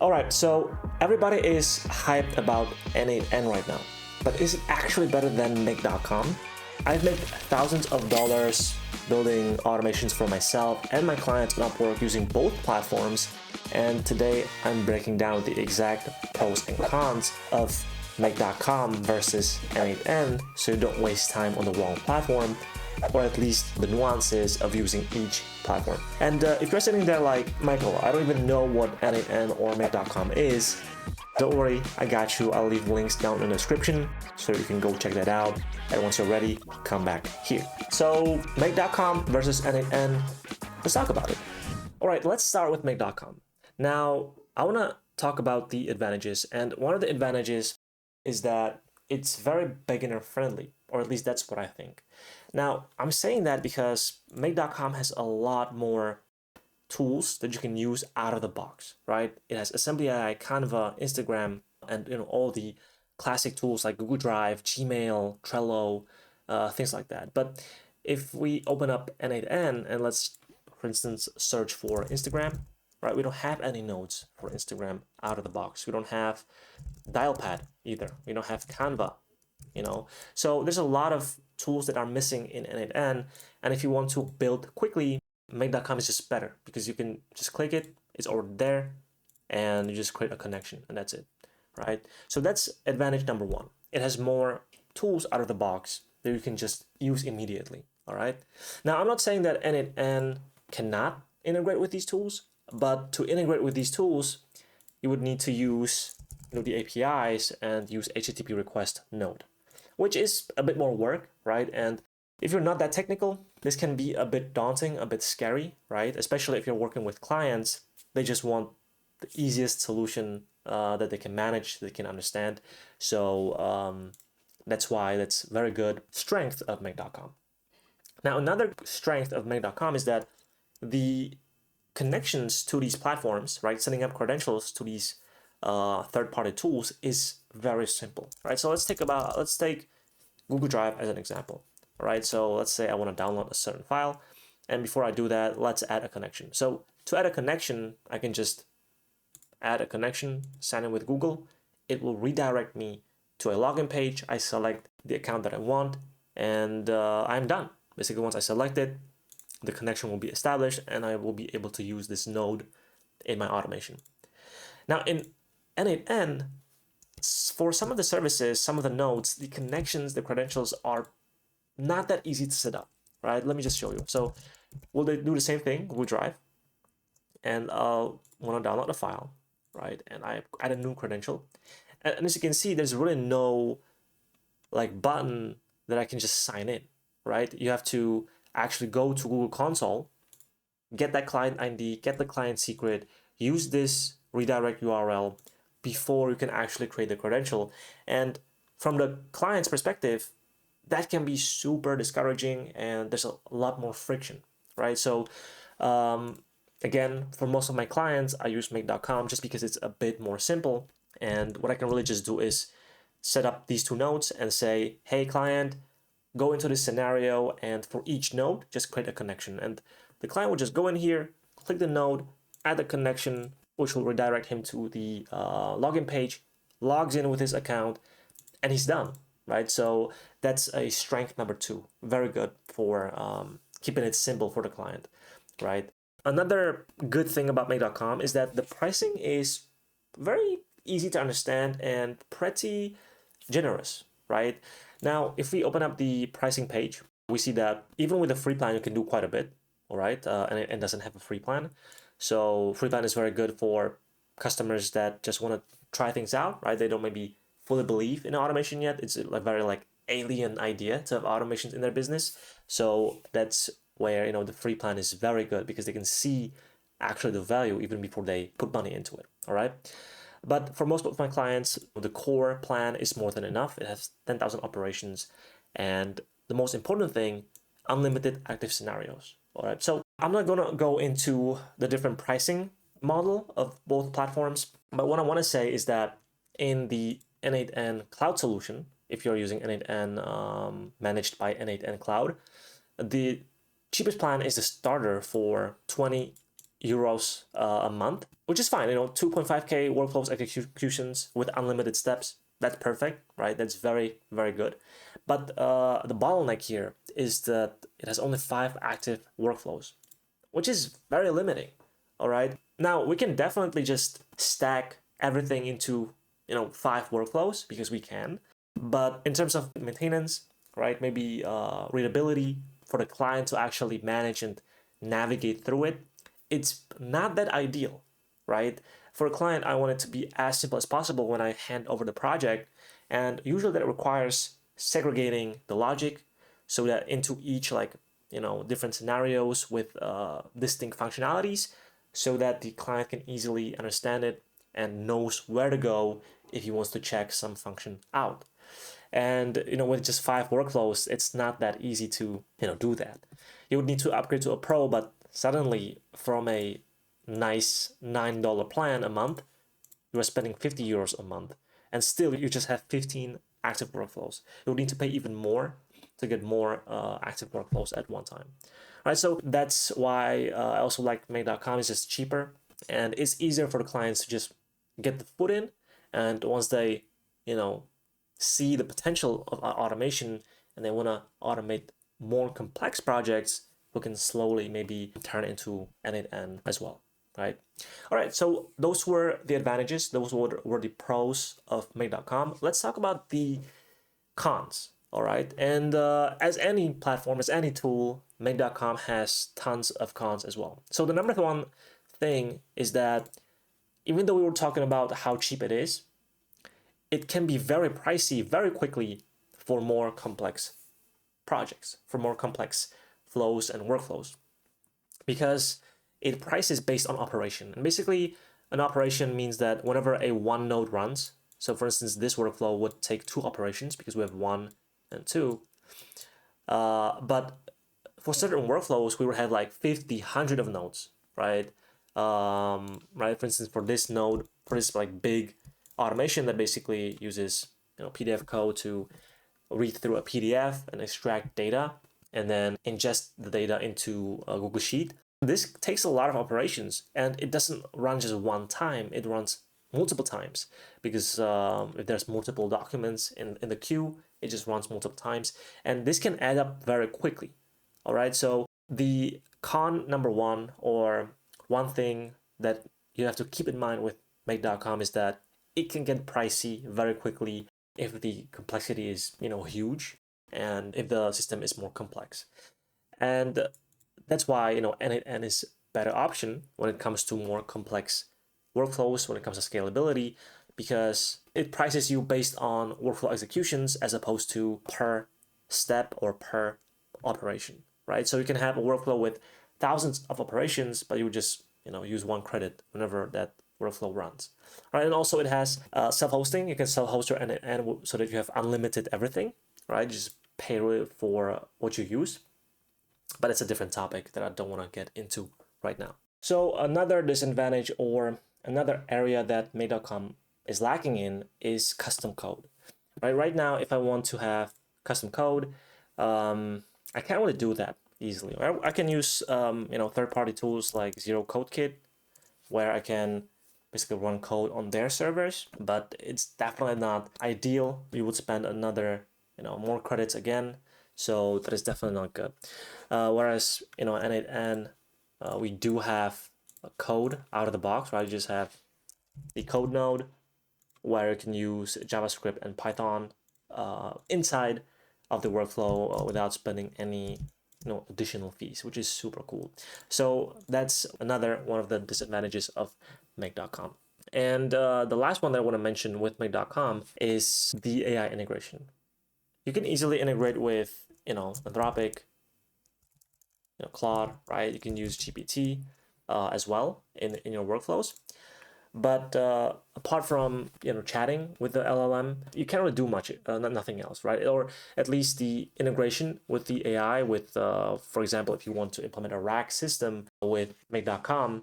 All right, so everybody is hyped about N8N right now, but is it actually better than Make.com? I've made thousands of dollars building automations for myself and my clients on Upwork using both platforms, and today I'm breaking down the exact pros and cons of Make.com versus N8N so you don't waste time on the wrong platform, or at least the nuances of using each platform. And if you're sitting there like, Michael, I don't even know what N8N or Make.com is, don't worry, I got you. I'll leave links down in the description so you can go check that out. And once you're ready, come back here. So Make.com versus N8N, let's talk about it. All right, let's start with Make.com. Now, I want to talk about the advantages. And one of the advantages is that it's very beginner friendly, or at least that's what I think. Now, I'm saying that because Make.com has a lot more tools that you can use out of the box, right? It has Assembly AI, Canva, Instagram, and all the classic tools like Google Drive, Gmail, Trello, things like that. But if we open up N8N and let's, for instance, search for Instagram, right? We don't have any nodes for Instagram out of the box. We don't have Dialpad either. We don't have Canva, So there's a lot of tools that are missing in N8N. And if you want to build quickly, Make.com is just better because you can just click it, it's already there, and you just create a connection, and that's it, right? So that's advantage number one. It has more tools out of the box that you can just use immediately, all right? Now, I'm not saying that N8N cannot integrate with these tools, but to integrate with these tools, you would need to use the APIs and use HTTP request node, which is a bit more work, right? And if you're not that technical, this can be a bit daunting, a bit scary, right? Especially if you're working with clients, they just want the easiest solution that they can manage, they can understand. So that's why that's very good strength of Make.com. Now, another strength of Make.com is that the connections to these platforms, right? Setting up credentials to these third-party tools is very simple, right? So let's take Google Drive as an example. All right, so let's say I want to download a certain file, and before I do that, let's add a connection. So to add a connection, I can just add a connection, sign in with Google. It will redirect me to a login page. I select the account that I want, and I'm done. Basically, once I select it, the connection will be established, and I will be able to use this node in my automation. Now, in N8N, for some of the services, some of the nodes, the connections, the credentials are not that easy to set up, right? Let me just show you. So we'll do the same thing, Google Drive, and I'll want to download a file, right? And I add a new credential. And as you can see, there's really no button that I can just sign in, right? You have to actually go to Google Console, get that client ID, get the client secret, use this redirect URL before you can actually create the credential. And from the client's perspective, that can be super discouraging, and there's a lot more friction, right? So again, for most of my clients, I use Make.com just because it's a bit more simple. And what I can really just do is set up these two nodes and say, hey, client, go into this scenario, and for each node, just create a connection. And the client will just go in here, click the node, add the connection, which will redirect him to the login page, logs in with his account, and he's done, right? So that's a strength number two. Very good for keeping it simple for the client, right? Another good thing about Make.com is that the pricing is very easy to understand and pretty generous, right? Now, if we open up the pricing page, we see that even with a free plan, you can do quite a bit, all right? And it doesn't have a free plan. So free plan is very good for customers that just want to try things out, right? They don't maybe fully believe in automation yet. It's a very alien idea to have automations in their business. So that's where the free plan is very good because they can see actually the value even before they put money into it. All right. But for most of my clients, the core plan is more than enough. It has 10,000 operations, and the most important thing, unlimited active scenarios. All right. So I'm not gonna go into the different pricing model of both platforms, but what I want to say is that in the N8N cloud solution, if you're using N8N managed by N8N Cloud, the cheapest plan is the starter for 20 euros a month, which is fine. 2.5K workflows executions with unlimited steps. That's perfect, right? That's very, very good. But the bottleneck here is that it has only 5 active workflows, which is very limiting. All right. Now we can definitely just stack everything into 5 workflows because we can. But in terms of maintenance, right? Maybe readability for the client to actually manage and navigate through it, it's not that ideal, right? For a client, I want it to be as simple as possible when I hand over the project, and usually that requires segregating the logic so that into each different scenarios with distinct functionalities, so that the client can easily understand it and knows where to go if he wants to check some function out. And with just 5 workflows, it's not that easy to do that. You would need to upgrade to a pro, but suddenly from a nice $9 plan a month, you are spending 50 euros a month, and still you just have 15 active workflows. You would need to pay even more to get more active workflows at one time. All right, so that's why I also like Make.com. It's just cheaper, and it's easier for the clients to just get the foot in, and once they see the potential of automation and they want to automate more complex projects, we can slowly maybe turn into N8N as well, right? All right, so those were the advantages. Those were the pros of Make.com. Let's talk about the cons, all right? And as any platform, as any tool, Make.com has tons of cons as well. So the number one thing is that even though we were talking about how cheap it is, it can be very pricey very quickly for more complex projects, for more complex flows and workflows, because it prices based on operation. And basically, an operation means that whenever a one node runs, so for instance, this workflow would take 2 operations because we have 1 and 2. But for certain workflows, we would have like 50, 100 of nodes, right? Right. For instance, for this node, for this big automation that basically uses PDF code to read through a PDF and extract data and then ingest the data into a Google Sheet. This takes a lot of operations, and it doesn't run just one time. It runs multiple times because if there's multiple documents in the queue, it just runs multiple times, and this can add up very quickly. All right. So the con number one, or one thing that you have to keep in mind with Make.com, is that it can get pricey very quickly if the complexity is huge and if the system is more complex. And that's why N8N is a better option when it comes to more complex workflows, when it comes to scalability, because it prices you based on workflow executions as opposed to per step or per operation, right? So you can have a workflow with thousands of operations, but you would just use 1 credit whenever that workflow runs. Right, and also it has self-hosting. You can self-host your N8N so that you have unlimited everything, right? You just pay for what you use. But it's a different topic that I don't want to get into right now. So another disadvantage, or another area that Make.com is lacking in, is custom code. Right now, if I want to have custom code, I can't really do that easily. I can use third-party tools like Zero Code Kit, where I can basically run code on their servers, but it's definitely not ideal. You would spend another more credits again, so that is definitely not good. Whereas N8N, we do have a code out of the box, right? You just have the code node where you can use JavaScript and Python inside of the workflow without spending any additional fees, which is super cool. So that's another one of the disadvantages of Make.com. And the last one that I want to mention with Make.com is the AI integration. You can easily integrate with Anthropic, Claude, right? You can use GPT as well in your workflows. But apart from chatting with the LLM, you can't really do much, nothing else, right? Or at least the integration with the AI, with for example, if you want to implement a rack system with Make.com,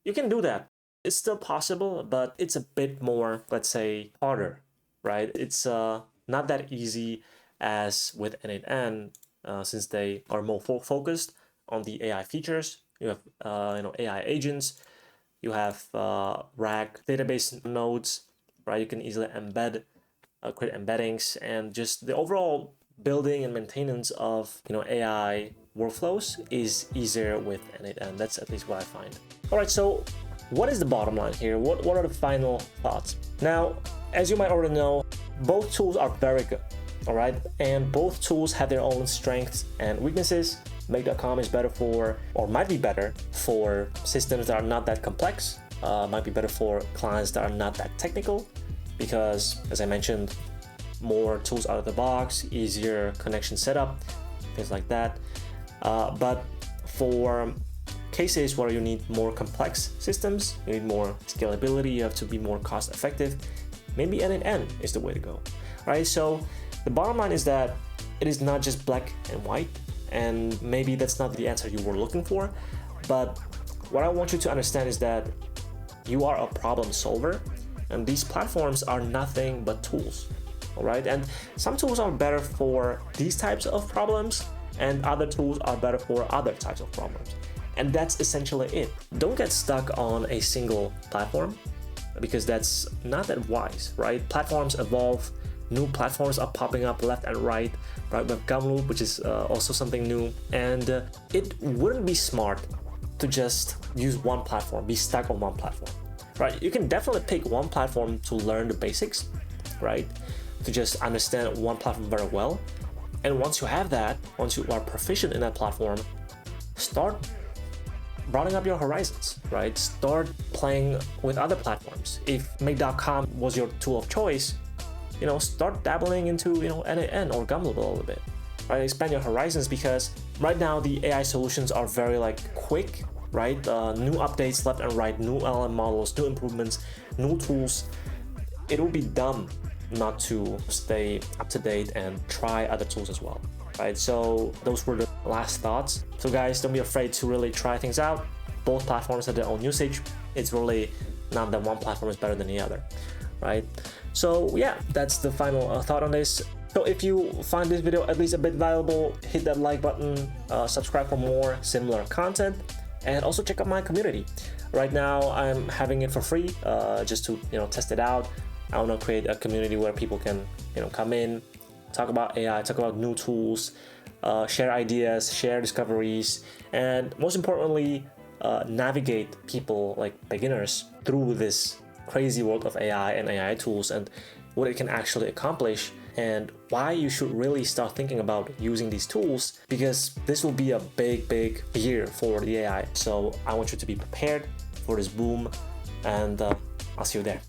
you can do that. It's still possible, but it's a bit more, let's say, harder, right? It's not that easy as with N8N, since they are more focused on the AI features, you have AI agents, you have RAG database nodes, right? You can easily embed, create embeddings, and just the overall building and maintenance of AI workflows is easier with N8N. That's at least what I find. All right, so what is the bottom line here? What are the final thoughts? Now, as you might already know, both tools are very good, all right? And both tools have their own strengths and weaknesses. Make.com is better for, or might be better for systems that are not that complex, might be better for clients that are not that technical, because as I mentioned, more tools out of the box, easier connection setup, things like that. But for cases where you need more complex systems, you need more scalability, you have to be more cost effective, maybe N8N is the way to go, right? So the bottom line is that it is not just black and white, and maybe that's not the answer you were looking for, but what I want you to understand is that you are a problem solver, and these platforms are nothing but tools, all right? And some tools are better for these types of problems, and other tools are better for other types of problems. And that's essentially it. Don't get stuck on a single platform, because that's not that wise, right? Platforms evolve, new platforms are popping up left and right, right? We have Gumloop, which is also something new, and it wouldn't be smart to just use one platform, be stuck on one platform, right? You can definitely pick one platform to learn the basics, right? To just understand one platform very well. And once you have that, once you are proficient in that platform, start broadening up your horizons, right? Start playing with other platforms. If Make.com was your tool of choice, start dabbling into, N8N or Gumloop a little bit, right? Expand your horizons, because right now the AI solutions are very quick, right? New updates left and right, new LLM models, new improvements, new tools. It would be dumb not to stay up to date and try other tools as well, right? So those were the last thoughts. So guys, don't be afraid to really try things out. Both platforms have their own usage. It's really not that one platform is better than the other, right? So yeah, that's the final thought on this. So if you find this video at least a bit valuable, hit that like button, subscribe for more similar content, and also check out my community. Right now I'm having it for free, just to test it out. I want to create a community where people can come in, talk about AI, talk about new tools, share ideas, share discoveries, and most importantly, navigate people like beginners through this crazy world of AI and AI tools and what it can actually accomplish, and why you should really start thinking about using these tools, because this will be a big year for the AI. So I want you to be prepared for this boom, and I'll see you there.